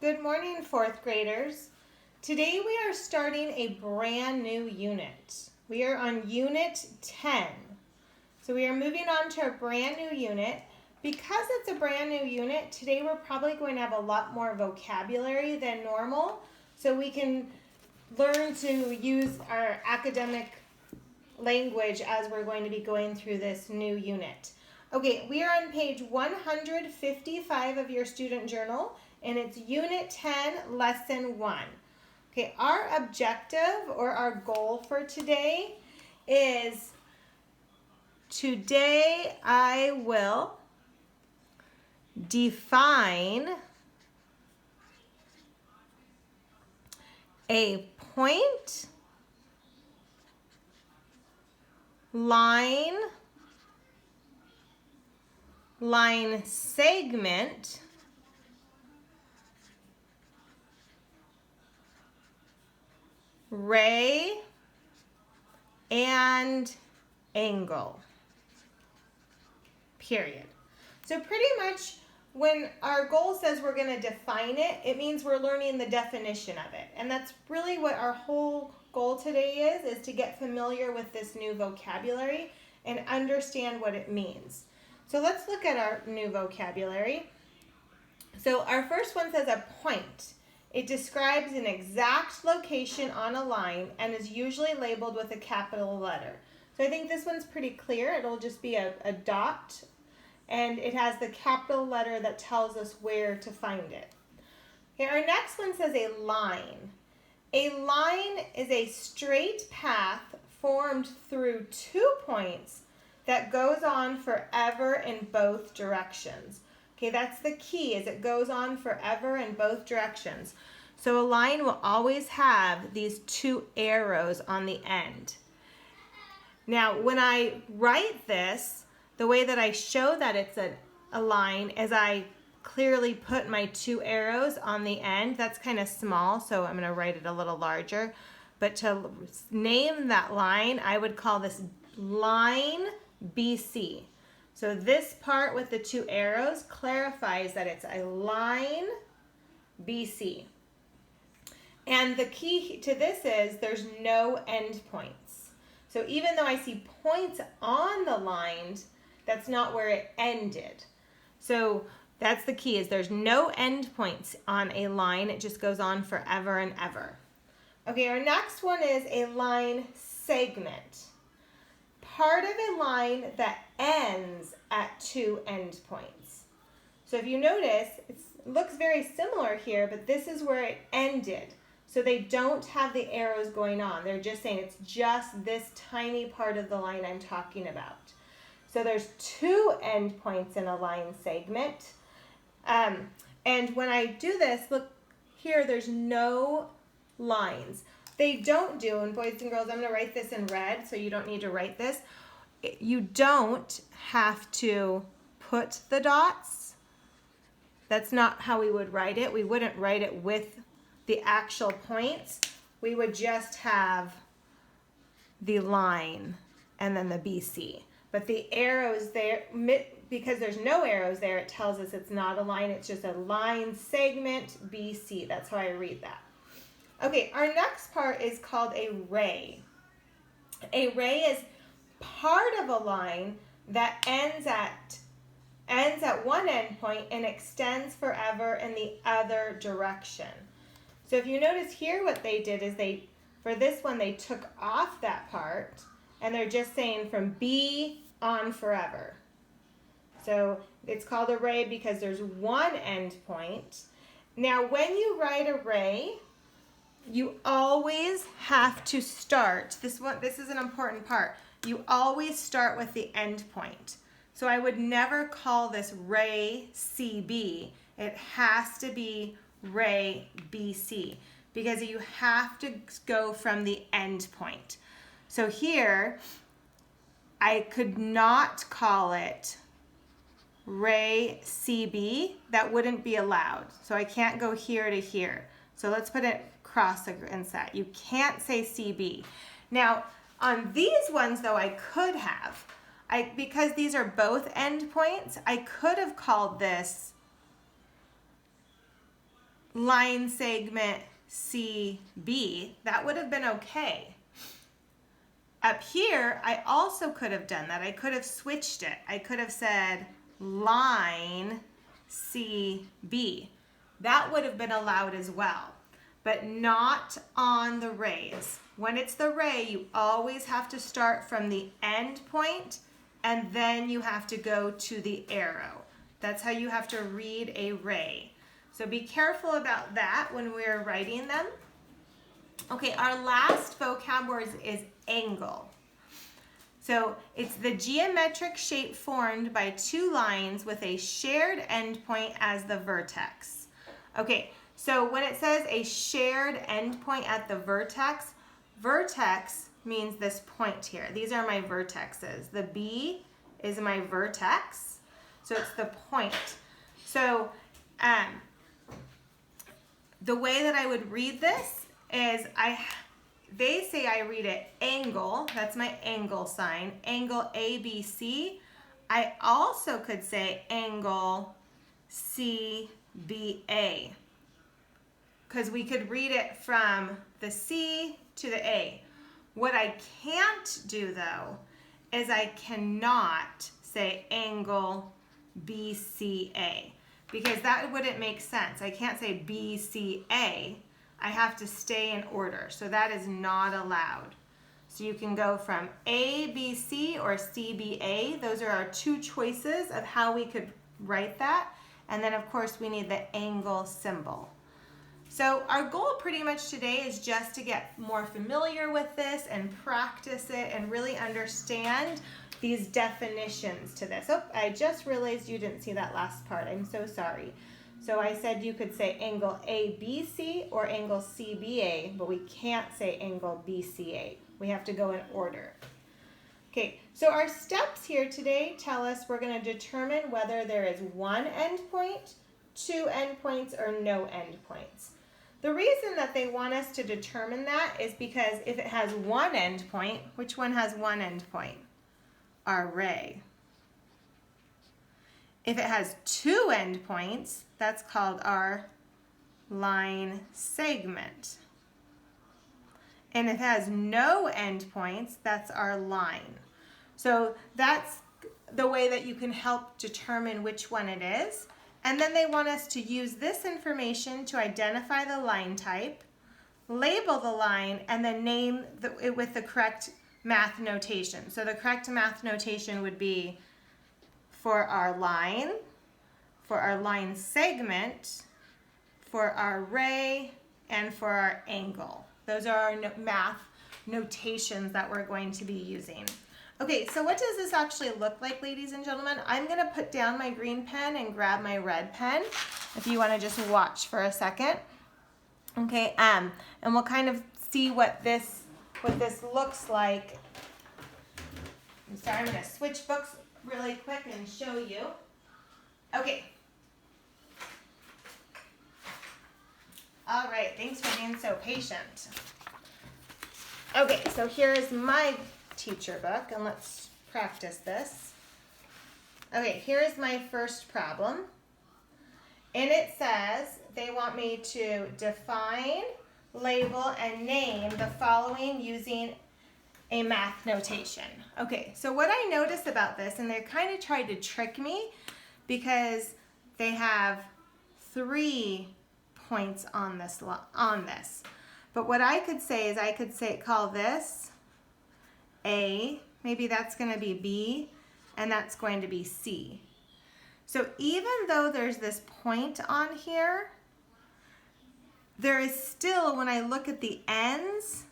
Good morning, fourth graders. Today we are starting a brand new unit. We are on Unit 10. So we are moving on to a brand new unit. Because it's a brand new unit, today we're probably going to have a lot more vocabulary than normal, so we can learn to use our academic language as we're going to be going through this new unit. Okay, we are on page 155 of your student journal, and it's Unit 10, Lesson 1. Okay, our objective or our goal for today is today I will define a point, line segment, ray, and angle. Period. So pretty much when our goal says we're going to define it, it means we're learning the definition of it. And that's really what our whole goal today is to get familiar with this new vocabulary and understand what it means. So let's look at our new vocabulary. So our first one says a point. It describes an exact location on a line and is usually labeled with a capital letter. So I think this one's pretty clear. It'll just be a dot, and it has the capital letter that tells us where to find it. Okay, our next one says a line. A line is a straight path formed through 2 points that goes on forever in both directions. Okay, that's the key, is it goes on forever in both directions. So a line will always have these 2 arrows on the end. Now, when I write this, the way that I show that it's a line is I clearly put my 2 arrows on the end. That's kind of small, so I'm going to write it a little larger. But to name that line, I would call this line BC. So this part with the 2 arrows clarifies that it's a line BC. And the key to this is there's no end points. So even though I see points on the line, that's not where it ended. So that's the key, is there's no end points on a line. It just goes on forever and ever. Okay, our next one is a line segment. Part of a line that ends at 2 end points. So if you notice, it looks very similar here, but this is where it ended. So they don't have the arrows going on. They're just saying it's just this tiny part of the line I'm talking about. So there's 2 end points in a line segment. And when I do this, look here, there's no lines. They don't do, and boys and girls, I'm going to write this in red, so you don't need to write this. You don't have to put the dots. That's not how we would write it. We wouldn't write it with the actual points. We would just have the line and then the BC. But the arrows there, because there's no arrows there, it tells us it's not a line. It's just a line segment BC. That's how I read that. Okay, our next part is called a ray. A ray is part of a line that ends at one end point and extends forever in the other direction. So if you notice here, what they did is for this one, they took off that part and they're just saying from B on forever. So it's called a ray because there's one end point. Now, when you write a ray, you always have to start. This is an important part. You always start with the end point. So I would never call this ray CB. It has to be ray BC because you have to go from the end point. So here, I could not call it ray CB. That wouldn't be allowed. So I can't go here to here. So let's put it cross and set. You can't say CB. Now, on these ones, though, I could have. Because these are both end points, I could have called this line segment CB, that would have been okay. Up here, I also could have done that. I could have switched it. I could have said line CB. That would have been allowed as well, but not on the rays. When it's the ray, you always have to start from the end point and then you have to go to the arrow. That's how you have to read a ray. So be careful about that when we're writing them. Okay, our last vocab word is angle. So it's the geometric shape formed by two lines with a shared endpoint as the vertex. Okay, so when it says a shared endpoint at the vertex, vertex means this point here. These are my vertexes. The B is my vertex, so it's the point. So the way that I would read this is they say I read it angle, that's my angle sign, angle ABC. I also could say angle CBA, because we could read it from the C to the A. What I can't do though is I cannot say angle BCA, because that wouldn't make sense. I can't say BCA. I have to stay in order, so that is not allowed. So you can go from ABC or CBA. Those are our two choices of how we could write that. And then of course we need the angle symbol. So our goal pretty much today is just to get more familiar with this and practice it and really understand these definitions to this. Oh, I just realized you didn't see that last part. I'm so sorry. So I said you could say angle ABC or angle CBA, but we can't say angle BCA. We have to go in order. Okay, so our steps here today tell us we're going to determine whether there is one endpoint, two endpoints, or no endpoints. The reason that they want us to determine that is because if it has one endpoint, which one has one endpoint? Our ray. If it has two endpoints, that's called our line segment. And if it has no endpoints, that's our line. So that's the way that you can help determine which one it is. And then they want us to use this information to identify the line type, label the line, and then name it with the correct math notation. So the correct math notation would be for our line segment, for our ray, and for our angle. Those are our math notations that we're going to be using. Okay, so what does this actually look like, ladies and gentlemen? I'm going to put down my green pen and grab my red pen if you want to just watch for a second. Okay, and we'll kind of see what this looks like. I'm sorry, I'm going to switch books really quick and show you. Okay. All right, thanks for being so patient. Okay, so here is my teacher book, and let's practice this. Okay, here is my first problem. And it says they want me to define, label, and name the following using a math notation. Okay, so what I noticed about this, and they kind of tried to trick me because they have 3 points on this. But what I could say is I could call this A, maybe that's going to be B, and that's going to be C. So even though there's this point on here, there is still, when I look at the ends,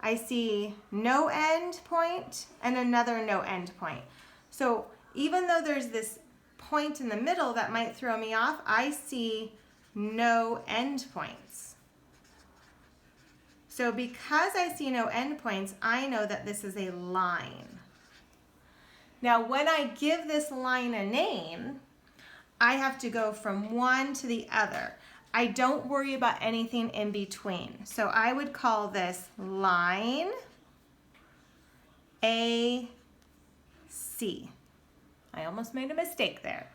I see no end point and another no end point. So even though there's this point in the middle that might throw me off, I see no end points. So because I see no end points, I know that this is a line. Now when I give this line a name, I have to go from one to the other. I don't worry about anything in between. So I would call this line AC. I almost made a mistake there.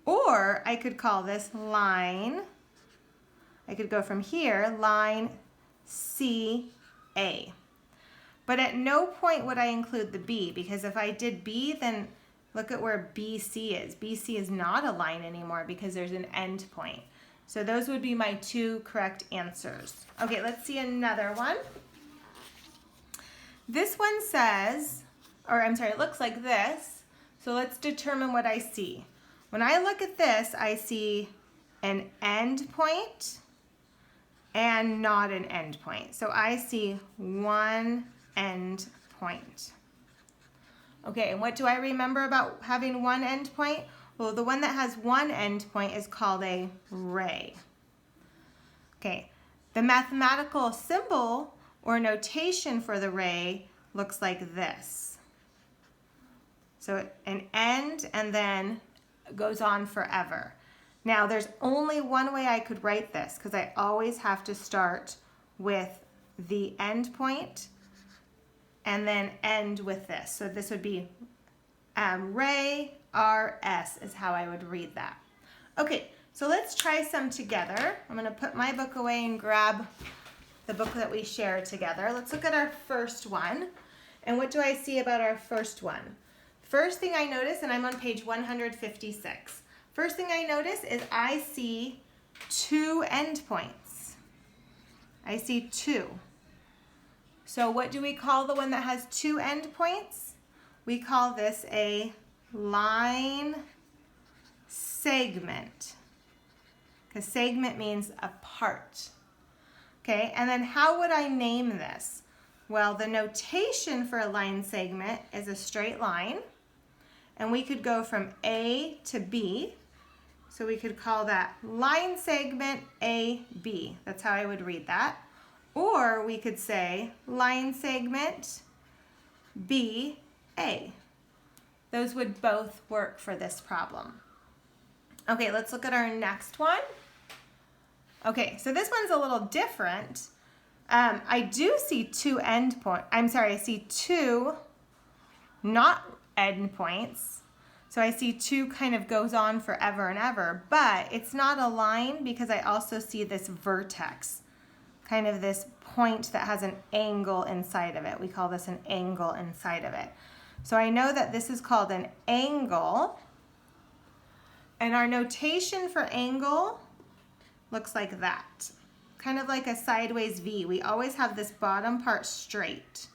Or I could call this line I could go from here, line CA. But at no point would I include the B, because if I did B, then look at where BC is. BC is not a line anymore because there's an end point. So those would be my two correct answers. Okay, let's see another one. This one says, or I'm sorry, it looks like this. So let's determine what I see. When I look at this, I see an end point and not an end point. So I see one end point. Okay, and what do I remember about having one end point? Well, the one that has one end point is called a ray. Okay, the mathematical symbol or notation for the ray looks like this. So an end and then goes on forever. Now there's only one way I could write this because I always have to start with the end point and then end with this. So this would be ray RS is how I would read that. Okay, so let's try some together. I'm going to put my book away and grab the book that we share together. Let's look at our first one. And what do I see about our first one? First thing I notice, and I'm on page 156. First thing I notice is I see two endpoints. I see two. So what do we call the one that has two endpoints? We call this a line segment. Because segment means a part. Okay, and then how would I name this? Well, the notation for a line segment is a straight line. And we could go from A to B. So we could call that line segment AB. That's how I would read that. Or we could say line segment BA. Those would both work for this problem. Okay, let's look at our next one. Okay, so this one's a little different. I do see two I see two not endpoints. So I see two kind of goes on forever and ever, but it's not a line because I also see this vertex, kind of this point that has an angle inside of it. We call this an angle inside of it. So I know that this is called an angle, and our notation for angle looks like that, kind of like a sideways V. We always have this bottom part straight.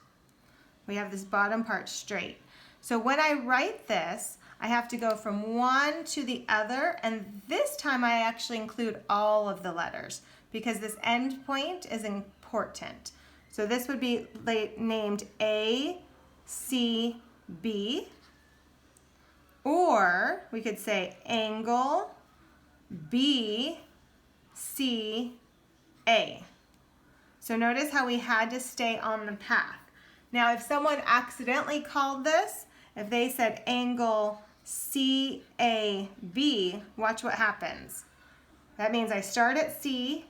We have this bottom part straight. So when I write this, I have to go from one to the other, and this time I actually include all of the letters because this end point is important. So this would be named A, C, B, or we could say angle B, C, A. So notice how we had to stay on the path. Now if someone accidentally called this, if they said angle CAB, watch what happens. That means I start at C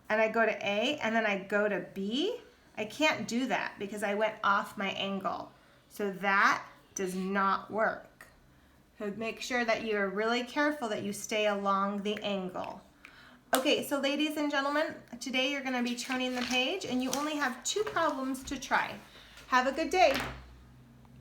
and I go to A and then I go to B. I can't do that because I went off my angle. So that does not work. So make sure that you're really careful that you stay along the angle. Okay, so ladies and gentlemen, today you're going to be turning the page and you only have two problems to try. Have a good day.